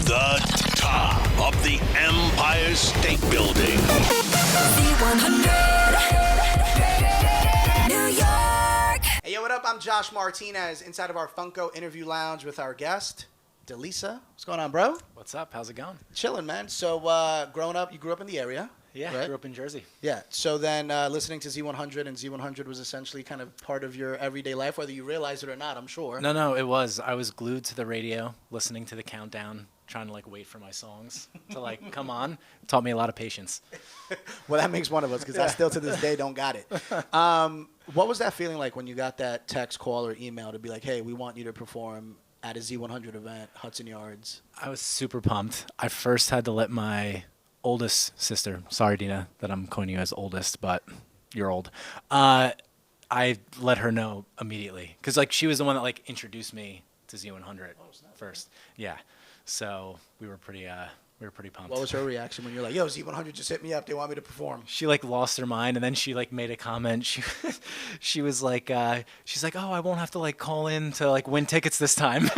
the top of the Empire State Building. Z100 New York. Hey, yo, what up? I'm Josh Martinez inside of our Funko interview lounge with our guest, Deleasa. What's going on, bro? What's up? How's it going? Chilling, man. So, growing up, you grew up in the area. Yeah, right? grew up in Jersey. Yeah. So then listening to Z100, and Z100 was essentially kind of part of your everyday life, whether you realized it or not, I'm sure. No, it was. I was glued to the radio, listening to the countdown, trying to wait for my songs to come on. It taught me a lot of patience. Well, that makes one of us because I still to this day don't got it. What was that feeling like when you got that text, call, or email to be like, hey, we want you to perform at a Z100 event, Hudson Yards? I was super pumped. I first had to let my oldest sister, sorry, Dina, that I'm calling you as oldest, but you're old. I let her know immediately because she was the one that introduced me to Z100 first. Yeah, so we were pretty pumped. What was her reaction when you're like, yo, Z100 just hit me up, they want me to perform? She lost her mind, and then she made a comment. She was she's like, oh, I won't have to call in to win tickets this time.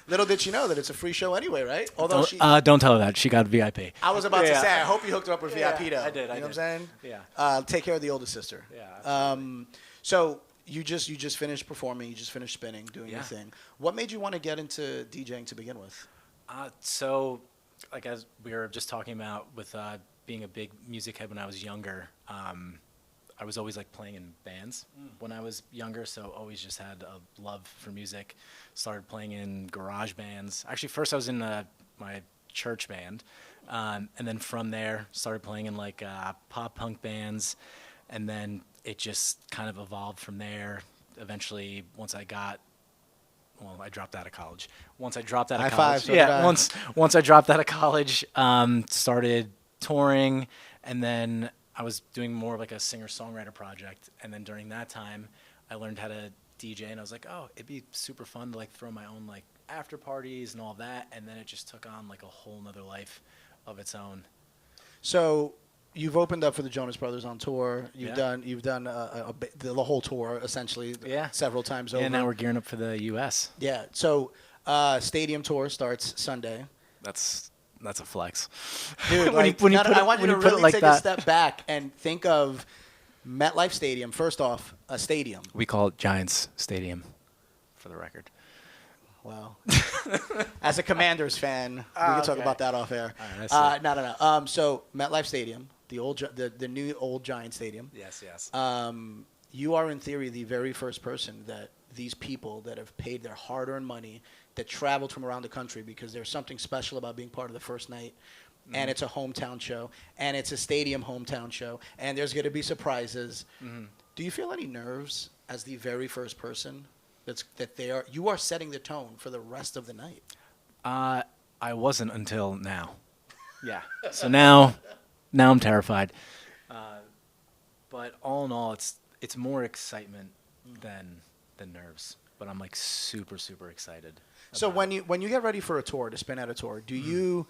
Little did she know that it's a free show anyway, right? Although don't tell her that. She got VIP. I was about to say, I hope you hooked her up with VIP though. I did. You know what I'm saying? Yeah. Take care of the older sister. Yeah. So you just finished performing. You just finished spinning, doing your thing. What made you want to get into DJing to begin with? So, as we were just talking about with being a big music head when I was younger, I was always playing in bands when I was younger, so always just had a love for music. Started playing in garage bands. Actually, first I was in my church band, and then from there started playing in pop punk bands, and then it just kind of evolved from there. Eventually, I dropped out of college. Once I dropped out of college, once I dropped out of college, started touring, and then I was doing more of a singer-songwriter project. And then during that time, I learned how to DJ, and I was like, oh, it'd be super fun to throw my own after parties and all that. And then it just took on a whole nother life of its own. So you've opened up for the Jonas Brothers on tour. You've done the whole tour essentially. Several times over. And now we're gearing up for the U.S. Yeah. So stadium tour starts Sunday. That's a flex, dude. I want you to really take a step back and think of MetLife Stadium. First off, a stadium. We call it Giants Stadium, for the record. Wow. As a Commanders fan, we can talk about that off air. Right, no. So MetLife Stadium, the new old Giant Stadium. Yes. You are in theory the very first person that these people that have paid their hard-earned money, that traveled from around the country, because there's something special about being part of the first night, and it's a hometown show, and it's a stadium hometown show, and there's going to be surprises. Do you feel any nerves as the very first person you are setting the tone for the rest of the night? I wasn't until now. Yeah. So now I'm terrified. But all in all, it's more excitement than nerves. But I'm super, super excited. So when you get ready for a tour, to spin out a tour, do you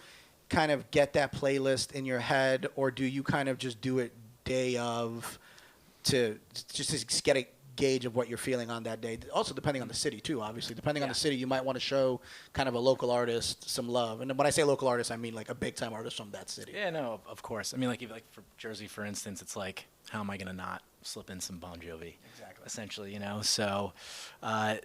kind of get that playlist in your head, or do you kind of just do it day of to get a gauge of what you're feeling on that day? Also depending on the city too, obviously. Depending on the city, you might want to show kind of a local artist some love. And when I say local artist, I mean a big time artist from that city. Yeah, no, of course. I mean, even for Jersey, for instance, it's how am I going to not slip in some Bon Jovi? Exactly. Essentially, So I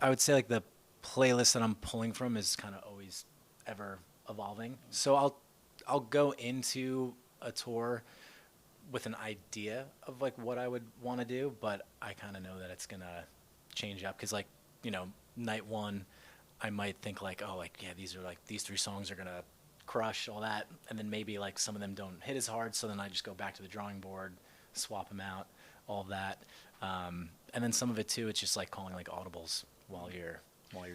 would say the playlist that I'm pulling from is kind of always ever evolving. So I'll go into a tour with an idea of what I would want to do, but I kind of know that it's gonna change up because night one I might think these 3 songs are gonna crush all that, and then maybe some of them don't hit as hard, so then I just go back to the drawing board, swap them out, all of that, and then some of it too, it's just calling audibles while you're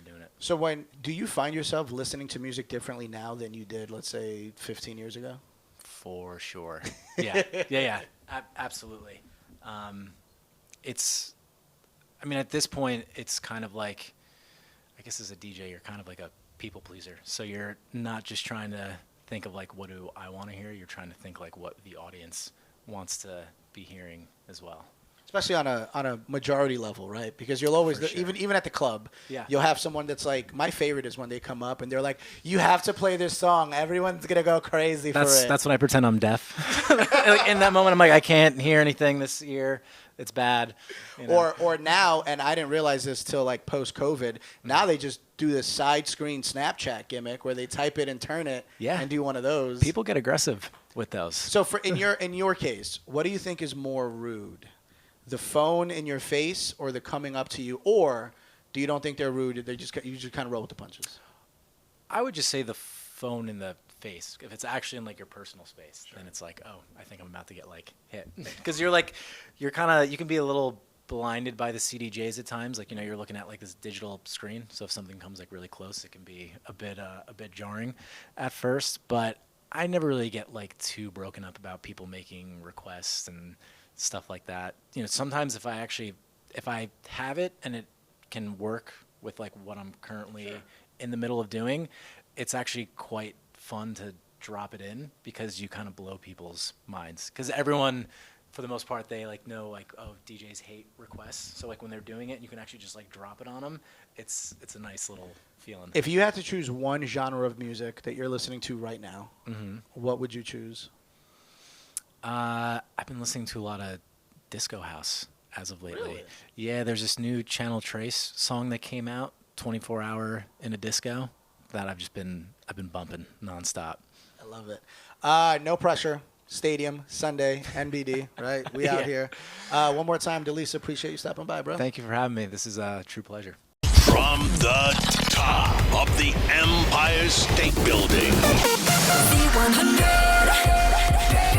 doing it. So do you find yourself listening to music differently now than you did, let's say, 15 years ago? For sure. Yeah. Absolutely. At this point, it's kind of I guess as a DJ, you're kind of a people pleaser. So you're not just trying to think of what do I want to hear. You're trying to think what the audience wants to be hearing as well. especially on a majority level, right? Because you'll always, For sure. even at the club, Yeah. you'll have someone that's like, my favorite is when they come up and they're like, you have to play this song. Everyone's going to go crazy for it. That's when I pretend I'm deaf. Like, in that moment, I'm like, I can't hear anything this ear. It's bad. You know? Or now, and I didn't realize this till like post-COVID, now they just do this side screen Snapchat gimmick where they type it and turn it and do one of those. People get aggressive with those. So in your case, what do you think is more rude? The phone in your face or the coming up to you? Or do you don't think they're rude? You just kind of roll with the punches? I would just say the phone in the face. If it's actually in like your personal space, then it's like, oh, I think I'm about to get like hit. Because you can be a little blinded by the CDJs at times. Like, you're looking at like this digital screen. So if something comes like really close, it can be a bit jarring at first. But I never really get like too broken up about people making requests and stuff like that. Sometimes if I have it and it can work with like what I'm currently in the middle of doing, it's actually quite fun to drop it in because you kind of blow people's minds. Because everyone, for the most part, they like know like, oh, DJs hate requests. So like when they're doing it, you can actually just like drop it on them. It's a nice little feeling. If you had to choose one genre of music that you're listening to right now, what would you choose? I've been listening to a lot of disco house as of lately. Really? Yeah, there's this new Channel Trace song that came out, 24 Hour in a Disco, that I've been bumping nonstop. I love it. No pressure. Stadium, Sunday, NBD, right? We out here. One more time, Deleasa, appreciate you stopping by, bro. Thank you for having me. This is a true pleasure. From the top of the Empire State Building. Z100.